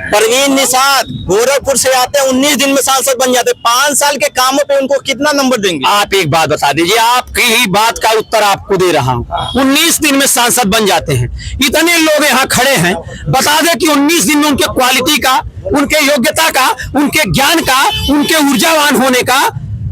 परवीन निषाद गोरखपुर से आते हैं, 19 दिन में सांसद बन जाते हैं। 5 साल के कामों पे उनको कितना नंबर देंगे? आप एक बात बता दीजिए, आपकी ही बात का उत्तर आपको दे रहा हूँ। 19 दिन में सांसद बन जाते हैं, इतने लोग यहाँ खड़े हैं, बता दे कि 19 दिन में उनके क्वालिटी का, उनके योग्यता का, उनके ज्ञान का, उनके ऊर्जावान होने का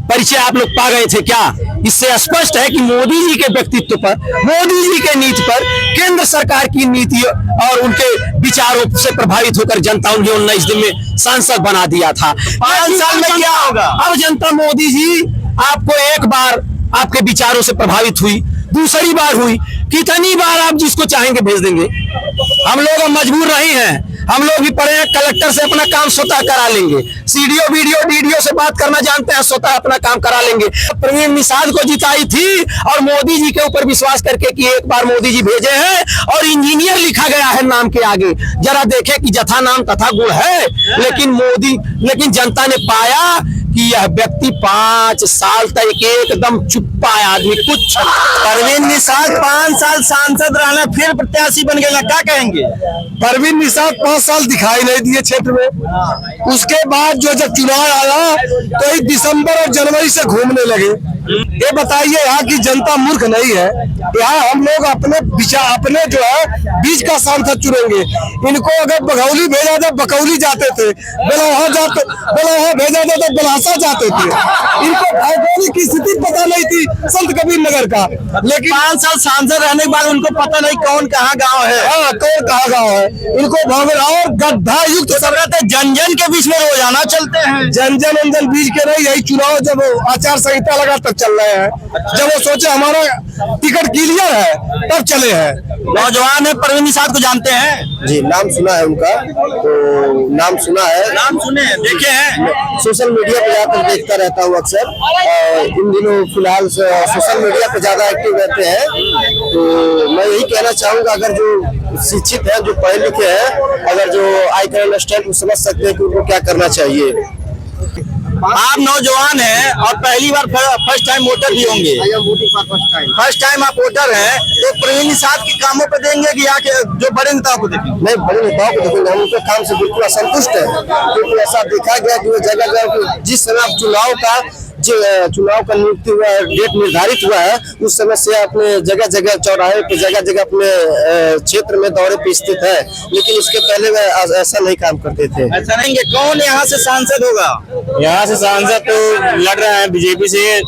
परिचय आप लोग पा गए थे क्या? इससे स्पष्ट है कि मोदी जी के व्यक्तित्व पर, मोदी जी के नीति पर, केंद्र सरकार की नीति और उनके विचारों से प्रभावित होकर जनता उन्हें 19 दिन में सांसद बना दिया था। 5 साल में क्या होगा? अब जनता मोदी जी आपको एक बार आपके विचारों से प्रभावित हुई, दूसरी बार हुई, कितनी बार आप जिसको चाहेंगे भेज देंगे? हम लोग अब मजबूर नहीं हैं, हम लोग भी पढ़े हैं, कलेक्टर से अपना काम स्वतः करा लेंगे, सीडीओ वीडियो डीडीओ से बात करना जानते हैं, स्वतः अपना काम करा लेंगे। परवीन निषाद को जिताई थी और मोदी जी के ऊपर विश्वास करके कि एक बार मोदी जी भेजे हैं और इंजीनियर लिखा गया है नाम के आगे, जरा देखे कि जथा नाम तथा गुण है। लेकिन जनता ने पाया कि यह व्यक्ति 5 साल तक एकदम चुप्पा आदमी, कुछ। परवीन निषाद 5 साल सांसद रहना, फिर प्रत्याशी बन गए, क्या कहेंगे? परवीन निषाद 5 साल दिखाई नहीं दिए क्षेत्र में। उसके बाद जब चुनाव आया तो ही दिसंबर और जनवरी से घूमने लगे। ये बताइए, यहाँ की जनता मूर्ख नहीं है? यहाँ हम लोग अपने जो है बीच का सांसद चुनेंगे। इनको अगर बघौली भेजा था बकौली जाते थे, बेलौहा भेजा था तो बलहासा जाते थे। इनको भौगोलिक की स्थिति पता नहीं थी संत कबीर नगर का, लेकिन 5 साल सांसद रहने के बाद उनको पता नहीं कौन कहाँ गाँव है। हाँ, कौन कहाँ गाँव है इनको भौगोल और गड्ढा युक्त सरकार जन जन के बीच में रोजाना चलते हैं। जन जन बीच के नहीं, यही चुनाव जब आचार संहिता लगा तब चल रहे हैं। जब वो सोचे हमारा टिकट क्लियर है तब चले हैं। नौजवान है, परवीन निषाद को जानते हैं? जी, नाम सुना है उनका, तो नाम सुना है, नाम सुने हैं, देखे हैं, सोशल मीडिया पे जाकर देखता रहता हूँ अक्सर। इन दिनों फिलहाल सोशल मीडिया पे ज्यादा एक्टिव रहते हैं। तो मैं यही कहना चाहूंगा, अगर जो शिक्षित है, जो पढ़े लिखे हैं, अगर जो आई कैन अंडरस्टैंड, समझ सकते हैं कि उनको क्या करना चाहिए। आप नौजवान हैं और पहली बार फर्स्ट टाइम वोटर भी होंगे। फर्स्ट टाइम आप वोटर हैं, तो परवीन निषाद के कामों पे देंगे कि आके जो बड़े नेताओं को देखेंगे? नहीं, बड़े नेताओं को देखेंगे, हम उनके काम से बिल्कुल असंतुष्ट है। क्योंकि ऐसा देखा गया कि वो जगह जिस समय चुनाव का नियुक्ति हुआ है, डेट निर्धारित हुआ है, उस समय से अपने जगह जगह चौराहे पे, जगह जगह अपने क्षेत्र में दौरे पे स्थित है। लेकिन उसके पहले वे ऐसा नहीं काम करते थे। ऐसा नहीं, कौन यहाँ से सांसद होगा? यहाँ से सांसद तो लड़ रहे हैं बीजेपी से,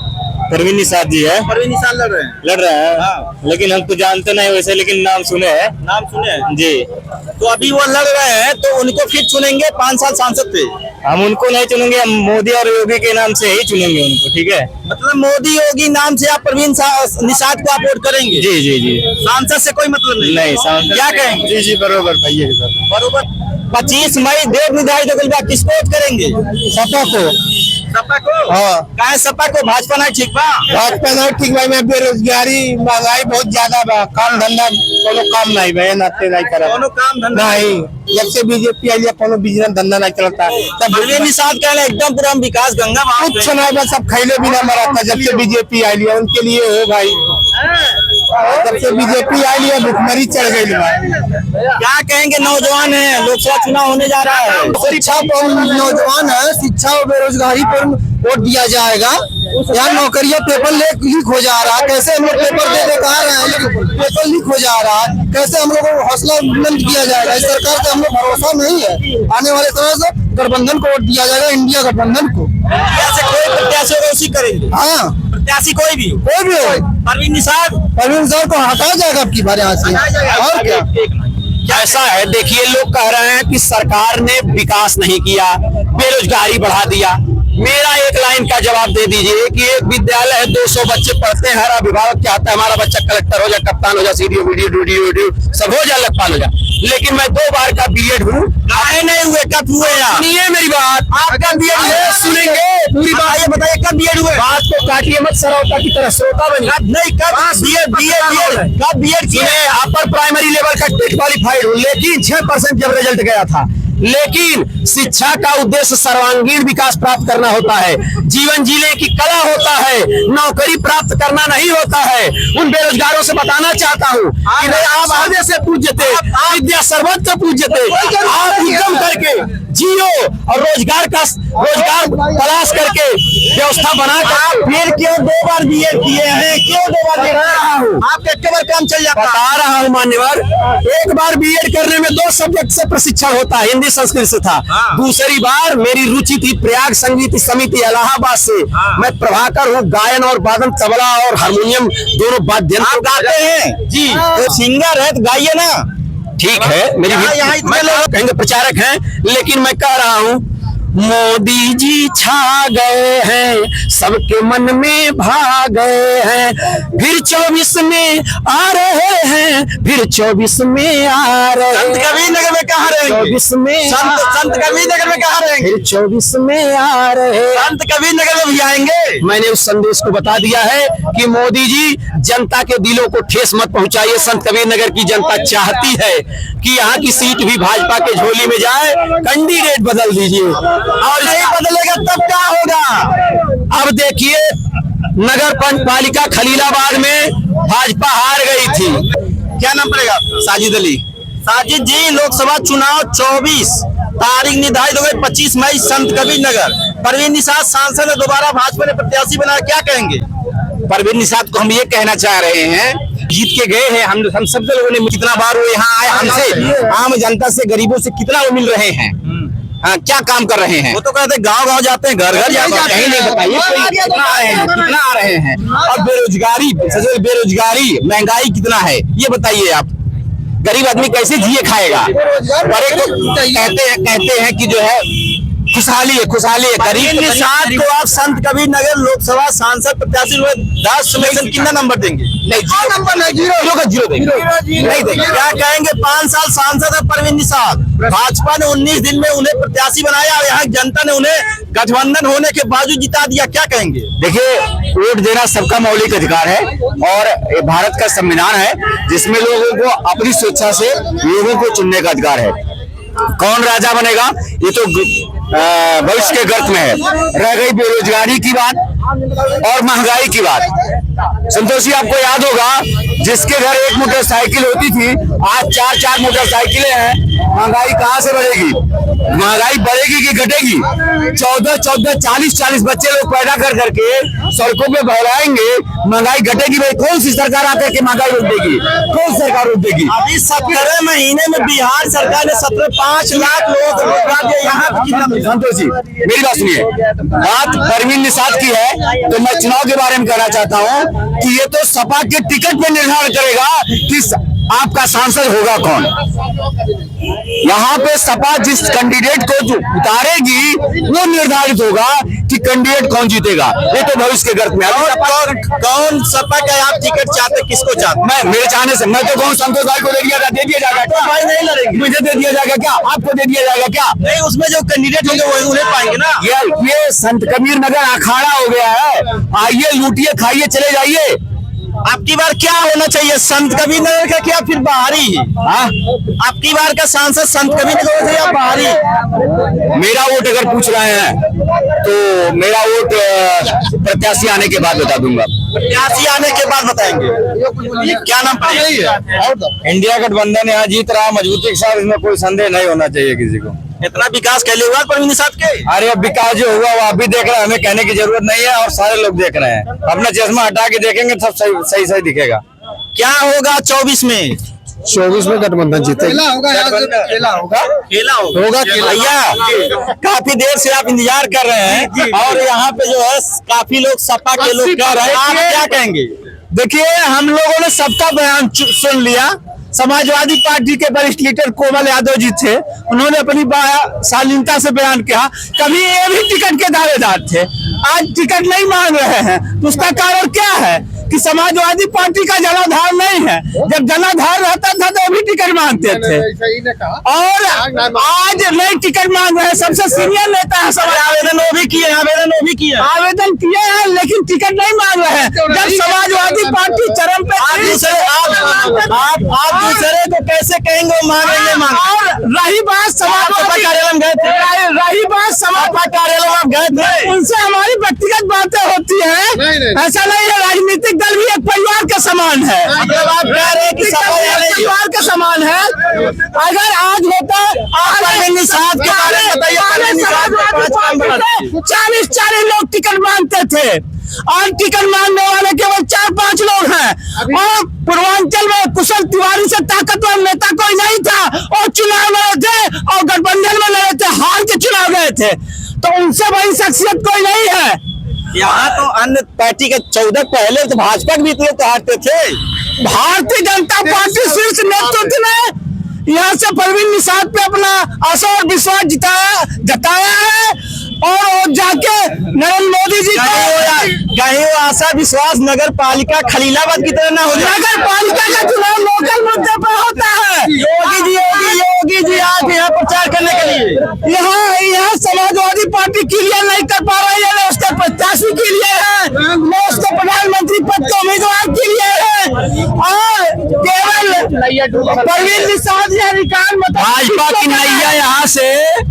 परवीन निषाद जी है। परवीन निषाद लड़ रहे हैं। हाँ। लेकिन हम तो जानते नहीं वैसे, लेकिन नाम सुने हैं। नाम सुने हैं जी। तो अभी वो लड़ रहे हैं, तो उनको फिर चुनेंगे 5 साल सांसद थे? हम उनको नहीं चुनेंगे, हम मोदी और योगी के नाम से ही चुनेंगे उनको, ठीक है? मतलब मोदी योगी नाम से आप परवीन निषाद को आप वोट करेंगे? जी जी जी। सांसद से कोई मतलब नहीं? सांसद क्या कहेंगे? जी जी, बरोबर भैया सर, बरोबर। 25 मई डेट निर्धारित हो गई, किसको वोट करेंगे? सपा को। सपा को? हाँ। काहे सपा को? भाजपा नहीं ठीक बा? भाजपा नहीं ठीक भाई, में बेरोजगारी, महंगाई बहुत ज्यादा बा, काम धंधा कोनो काम नहीं भाई, नाते नहीं करा, कोनो काम धंधा नहीं। जब से बीजेपी आई है, कोनो बिजनेस धंधा नहीं चलता। तब परवीन निषाद कहले एकदम पूरा विकास गंगा कुछ नहीं, बस सब खैले बिना मराता। जब से बीजेपी आई है उनके लिए हो भाई, जब से बीजेपी आई है भुखमरी चढ़ गई बा। क्या कहेंगे? नौजवान है, लोकसभा चुनाव होने जा रहा है, शिक्षा पर नौजवान है, शिक्षा और बेरोजगारी पर वोट दिया जाएगा। यहाँ नौकरियां पेपर लीक हो जा रहा है, कैसे हम लोग पेपर दे कहा रहे हैं, लेकिन पेपर लीक हो जा रहा है, कैसे हम लोग को हौसला बुलंद किया जाएगा? इस सरकार से हम लोग भरोसा नहीं है। आने वाले समय से गठबंधन को वोट दिया जाएगा, इंडिया गठबंधन को। कैसे कोई प्रत्याशी होगा उसी करेंगे? हाँ, प्रत्याशी कोई भी हो, परवीन निषाद को हटाया जाएगा आपकी बार यहाँ से, और क्या? ऐसा है, देखिए लोग कह रहे हैं कि सरकार ने विकास नहीं किया, बेरोजगारी बढ़ा दिया। मेरा एक लाइन का जवाब दे दीजिए कि एक विद्यालय है, 200 बच्चे पढ़ते हैं, हर अभिभावक चाहता है हमारा बच्चा कलेक्टर हो जाए, कप्तान हो जाए, सीडीओ वीडियो सब हो जाए, लेखपाल हो जाए। लेकिन मैं 2 बार का बीएड हूँ, काहे नहीं हुए? कब हुए? सुनिए मेरी बात, आपका बीएड हुए? सुनेंगे पूरी बात, ये बताइए कब बीएड हुए? बात को काटिए मत, सरौता की तरह श्रोता बनिए। नहीं, कब बीएड किए? अपर प्राइमरी लेवल का टेट क्वालिफाइड हूँ, लेकिन 6% जब रिजल्ट गया था। लेकिन शिक्षा का उद्देश्य सर्वांगीण विकास प्राप्त करना होता है, जीवन जीने की कला होता है, नौकरी प्राप्त करना नहीं होता है। उन बेरोजगारों से बताना चाहता हूँ कि नहीं, आप आगे से पूज्यते, विद्या सर्वत्र पूज्यते। आप उद्यम करके जियो और रोजगार तलाश करके व्यवस्था बना कर। फिर क्यों 2 बार बीएड किए हैं, क्यों 2 बार दे रहा हूँ, आपके केवल काम चल जाता है। बता रहा हूँ मान्यवर, एक बार बीएड करने में 2 सब्जेक्ट से प्रशिक्षण होता है, हिंदी संस्कृत से था। दूसरी बार मेरी रुचि थी प्रयाग संगीत समिति इलाहाबाद से। मैं प्रभाकर हूँ, गायन और वादन, तबला और हारमोनियम दोनों वाद्य आप गाते हैं जी। तो सिंगर है तो गाइए ना। ठीक है, मेरी यहाँ इतने लोग कहेंगे प्रचारक हैं, लेकिन मैं कह रहा हूँ मोदी जी छा गए हैं, सबके मन में भा गए हैं, फिर 24 में आ रहे हैं, फिर 24 में आ रहे हैं। संत कबीर नगर में कहाँ रहेंगे? 24 में संत कबीर नगर में कहाँ रहेंगे? फिर 24 में आ रहे हैं। संत कबीर नगर में भी आएंगे। मैंने उस संदेश को बता दिया है कि मोदी जी जनता के दिलों को ठेस मत पहुंचाइए। संत कबीर नगर की जनता चाहती है कि यहाँ की सीट भी भाजपा के झोली में जाए, कैंडिडेट बदल दीजिए। और नहीं बदलेगा तब क्या होगा? अब देखिए, नगर पालिका खलीलाबाद में भाजपा हार गई थी। क्या नाम पड़ेगा आपका? साजिद अली। साजिद जी, लोकसभा चुनाव 24 तारीख निर्धारित हो गई 25 मई, संत कबीर नगर। परवीन निषाद सांसद दोबारा भाजपा ने प्रत्याशी बनाया, क्या कहेंगे? परवीन निषाद को हम ये कहना चाह रहे हैं, जीत के गए हैं। हम सब लोगों ने, कितना बार वो यहाँ आए, हमसे आम जनता से, गरीबों से कितना वो मिल रहे हैं। हाँ, क्या काम कर रहे हैं? वो तो कहते हैं गांव-गांव जाते हैं, घर-घर जाते हैं। कहीं नहीं बताइए कितना आ रहे हैं, कितना आ रहे हैं। और बेरोजगारी, महंगाई कितना है, ये बताइए आप। गरीब आदमी कैसे जिए खाएगा? बड़े को कहते हैं कि जो है खुशहाली है। परवीन निषाद को आप संत कबीर नगर लोकसभा सांसद प्रत्याशी 10 में से कितना नंबर देंगे? नहीं, जीरो का जीरो देंगे, नहीं देंगे। क्या कहेंगे? 5 साल सांसद है परवीन निषाद, भाजपा ने 19 दिन में उन्हें प्रत्याशी बनाया और यहाँ जनता ने उन्हें गठबंधन होने के बावजूद जिता दिया, क्या कहेंगे? देखिए, वोट देना सबका मौलिक अधिकार है और ये भारत का संविधान है, जिसमें लोगों को अपनी स्वेच्छा से लोगों को चुनने का अधिकार है। कौन राजा बनेगा ये तो भविष्य के गर्त में है। रह गई बेरोजगारी की बात और महंगाई की बात, संतोषी आपको याद होगा, जिसके घर 1 मोटरसाइकिल होती थी, आज 4 मोटरसाइकिलें हैं। महंगाई कहाँ से बढ़ेगी? महंगाई बढ़ेगी कि घटेगी? 14 40 बच्चे लोग पैदा कर करके सड़कों पे बहलाएंगे, महंगाई घटेगी भाई? कौन सी सरकार आकर के महंगाई रोक देगी? कौन सरकार रोक देगी? अभी 17 महीने में बिहार सरकार ने 5 लाख लोगों को रोजगार दिया। यहाँ पे कितना? संतोष जी, मेरी बात सुनिए। बात परवीन निषाद की है तो मैं चुनाव के बारे में कहना चाहता हूँ कि ये तो सपा के टिकट पे निर्धारण करेगा कि आपका सांसद होगा कौन। यहाँ पे सपा जिस कैंडिडेट को जो उतारेगी वो निर्धारित होगा कि कैंडिडेट कौन जीतेगा। ये तो भविष्य के गर्त में। कौन सपा का आप टिकट चाहते, किसको चाहते? मैं, मेरे चाहने से मैं तो कौन, संतोष भाई को दे दिया जाएगा क्या? भाई नहीं लड़ेंगे, मुझे दे दिया जाएगा क्या? आपको दे दिया जाएगा क्या? नहीं, उसमें जो कैंडिडेट होंगे वही उन्हें पाएंगे ना। ये संत कबीर नगर अखाड़ा हो गया है। आइए, लूटिए, खाइए, चले जाइए। आपकी बार क्या होना चाहिए, संत कबीर नगर का क्या फिर बाहरी? आपकी बार का सांसद संत कबीर नगर से या बाहरी? मेरा वोट अगर पूछ रहे हैं तो मेरा वोट प्रत्याशी आने के बाद बता दूंगा। प्रत्याशी आने के बाद बताएंगे। क्या नाम पड़ेगा? इंडिया गठबंधन यहाँ जीत रहा मजबूती के साथ, इसमें कोई संदेह नहीं होना चाहिए किसी को। इतना विकास कैसे हुआ परवीन निषाद के? अरे अब विकास जो हुआ वो आप भी देख रहे हैं, हमें कहने की जरूरत नहीं है और सारे लोग देख रहे हैं। अपना चश्मा हटा के देखेंगे सब सही दिखेगा। क्या होगा 24 में? 24 में गठबंधन जीतेगा। खेला होगा भैया। काफी देर से आप इंतजार कर रहे हैं और यहाँ पे जो है काफी लोग सपा के लोग कह रहे हैं, आप क्या कहेंगे? देखिए, हम लोगों ने सबका बयान सुन लिया। समाजवादी पार्टी के वरिष्ठ लीडर कोमल यादव जी थे, उन्होंने अपनी शालीनता से बयान किया। कभी ये भी टिकट के दावेदार थे, आज टिकट नहीं मांग रहे हैं, तो उसका कारण क्या है कि समाजवादी पार्टी का जनाधार नहीं है। जब जनाधार रहता था तो भी टिकट मांगते थे और आज नहीं टिकट मांग रहे हैं। सबसे सीनियर नेता है, आवेदन वो भी किए हैं लेकिन टिकट नहीं मांग रहे हैं। जब समाजवादी पार्टी चरम पे, आप दूसरे को कैसे कहेंगे वो मांगेंगे? और रही बात समाजवादी कार्यालय गए थे, रही बात समाजवादी कार्यालय आप गए थे, उनसे हमारी व्यक्तिगत बातें होती हैं। ऐसा नहीं है, राजनीतिक दल भी एक परिवार के समान है। मतलब आप कह रहे हैं कि परिवार के समान है। अगर आज होता, परवीन निषाद के बारे में बताइए, नाम बता दीजिए। 40 लोग टिकट मांगते थे, और टिकट मांगने वाले केवल 4-5 लोग हैं। और पूर्वांचल में कुशल तिवारी से ताकतवर नेता कोई नहीं था, और चुनाव लड़े थे और गठबंधन में लड़े थे, हार के चुनाव गए थे, तो उनसे बड़ी शख्सियत कोई नहीं है। यहाँ तो अन्य पार्टी के 14 पहले तो भाजपा के भी इतने तो हारते थे। भारतीय जनता पार्टी शीर्ष नेतृत्व ने यहाँ से परवीन निषाद पे अपना आशा और विश्वास जताया है, और वो जाके नरेंद्र मोदी जी कहीं वो आशा विश्वास नगर पालिका खलीलाबाद की तरह ना हो जाए। नगर पालिका का चुनाव लोकल मुद्दे पर होता है। योगी जी आज यहाँ प्रचार करने के लिए यहाँ समाजवादी पार्टी क्लियर नहीं कर पा रही है, न उसके प्रत्याशी के लिए है, न उसके प्रधानमंत्री पद के उम्मीदवार के लिए है, और केवल परवीन निषाद भाजपा की नैया यहाँ से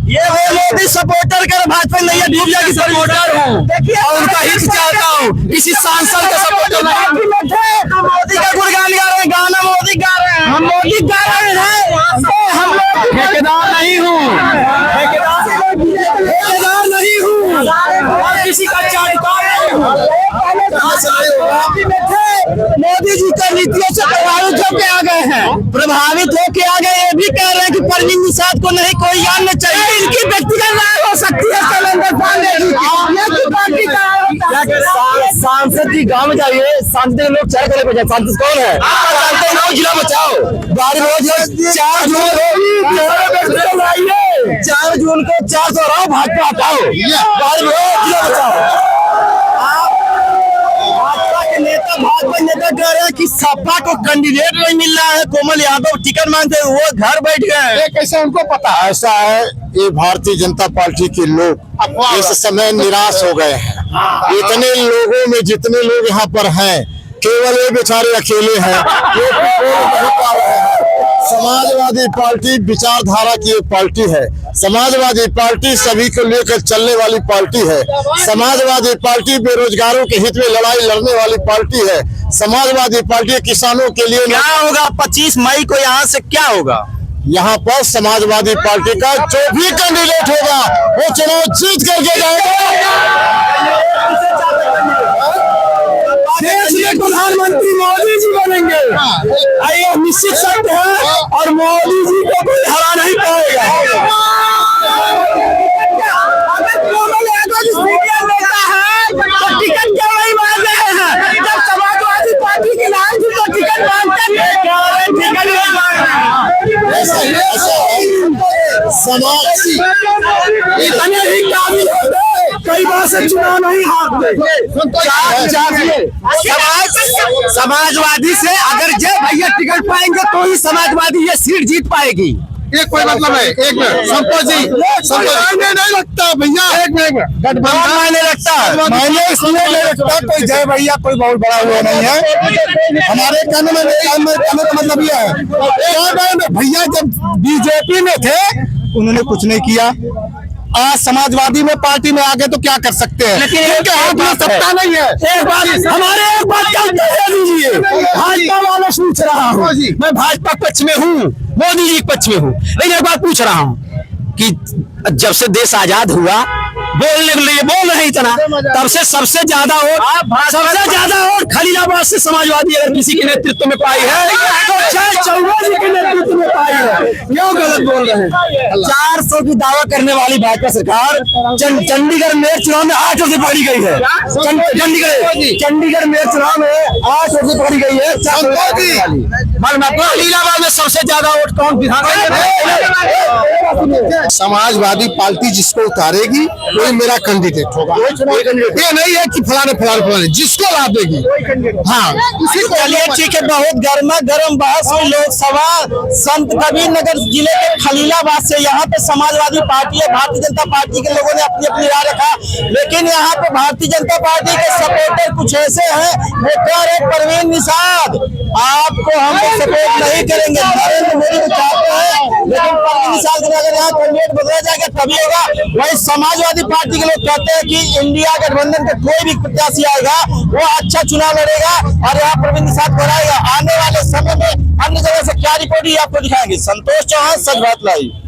ये वो मोदी सपोर्टर कर भाजपा नैया डूब जाएगी सपोर्टर हूँ, और उनका हित चाहता हूँ, किसी सांसद का सपोर्टर नहीं। मोदी का गुणगान गा रहे हैं, गाना मोदी गा रहे हैं, हम मोदी गा रहे हैं, हम लोग ठेकेदार नहीं हूँ, ठेकेदार नहीं हूँ, और किसी का चाहता मोदी जी का नीतियों से प्रभावित होकर आ गए हैं, प्रभावित होके आ गए। ये भी कह रहे हैं कि परवीन निषाद को नहीं कोई जानना चाहिए, इनकी व्यक्तिगत राय हो सकती है। शैलेंद्र पांडे जी की पार्टी का सांसद जी गाँव में जाइए, सांसद के लोग चाय करे, सांसद कौन है जानते हैं? जिला बचाओ गाड़ी रोज 4 जून को 400 रहो, भाजपा हटाओ, गाड़ी रोज जिला बचाओ। भाजपा नेता कह रहे हैं कि सपा को कैंडिडेट नहीं मिल रहा है, कोमल यादव टिकट मांगते हैं, वो घर बैठ गए। ये कैसे उनको पता? ऐसा है, ये भारतीय जनता पार्टी के लोग इस समय निराश हो गए हैं। इतने लोगों में जितने लोग यहाँ पर हैं, केवल ये बेचारे अकेले हैं, ये नहीं पा रहे हैं। समाजवादी पार्टी विचारधारा की एक पार्टी है, समाजवादी पार्टी सभी को लेकर चलने वाली पार्टी है, समाजवादी पार्टी बेरोजगारों के हित में लड़ाई लड़ने वाली पार्टी है, समाजवादी पार्टी किसानों के लिए। क्या होगा 25 मई को यहाँ से क्या होगा? यहाँ पर समाजवादी पार्टी का जो भी कैंडिडेट होगा वो चुनाव जीत करके जाएगा। देश में प्रधानमंत्री मोदी जी बनेंगे, ये निश्चित सत्य है, और मोदी जी को कोई हरा नहीं पाएगा। अगर कोमल यादव जी सीनियर नेता है तो टिकट क्यों नहीं मांग रहे हैं? जब समाजवादी पार्टी के नाम से तो टिकट मांगते हैं, टिकट नहीं मांग रहे हैं। इतने ही काबिल होते कई बार से चुनाव नहीं हारते। समाजवादी से अगर जय भैया टिकट पाएंगे तो ही समाजवादी ये सीट जीत पाएगी। ये कोई मतलब है? एक मिनट संतोष जी, मायने नहीं लगता भैया, एक मिनट गठबंधन मायने लगता है, मायने इसलिए नहीं लगता, कोई जय भैया कोई बहुत बड़ा हुआ नहीं है। हमारे कहने का मतलब यह है, भैया जब बीजेपी में थे उन्होंने कुछ नहीं किया, आज समाजवादी में पार्टी में आगे तो क्या कर सकते हैं, लेकिन उनके हाथ में सत्ता नहीं है। एक बात हमारे एक बात क्या दीजिए, भाजपा वालों से पूछ रहा हूँ, मैं भाजपा पक्ष में हूँ, मोदी जी पक्ष में हूँ, लेकिन एक बात पूछ रहा हूँ कि जब से देश आजाद हुआ बोलने के लिए बोल रहे इतना, तब से सबसे ज्यादा वोट खलीलाबाद से समाजवादी अगर किसी के नेतृत्व में पाई है तो शायद चौहान जी के नेतृत्व में पाई है। क्यों गलत बोल रहे हैं? 400 की दावा करने वाली भाजपा सरकार चंडीगढ़ मेयर चुनाव में 8 से पकड़ी गई है। चंडीगढ़ मेयर चुनाव में 8 से पकड़ी गई है। खलीलाबाद में सबसे ज्यादा वोट कौन समाजवादी पार्टी जिसको उतारेगी वही मेरा कैंडिडेट होगा। ये नहीं है कि फलाने जिसको ला देगी। हाँ, चलिए ठीक है, बहुत गर्मा गर्म बहस हुई लोकसभा संत कबीर नगर जिले के खलीलाबाद से। यहाँ पे समाजवादी पार्टी है, भारतीय जनता पार्टी के लोगों ने अपनी अपनी राय रखा, लेकिन यहाँ पे भारतीय जनता पार्टी के सपोर्टर कुछ ऐसे हैं, वो कह रहे परवीन निषाद आपको हम सपोर्ट नहीं करेंगे, नरेंद्र मोदी को चाहते हैं, लेकिन परवीन निषाद अगर यहाँ कैंडिडेट बदला जाएगा तभी होगा। वही समाजवादी पार्टी के लोग कहते हैं कि इंडिया गठबंधन का कोई भी प्रत्याशी आएगा वो अच्छा चुनाव लड़ेगा और यहाँ परवीन निषाद को हराएगा। आने वाले समय में अन्य जगह से क्या रिपोर्ट आपको दिखाएंगे। संतोष चौहान, सच बात लाइव।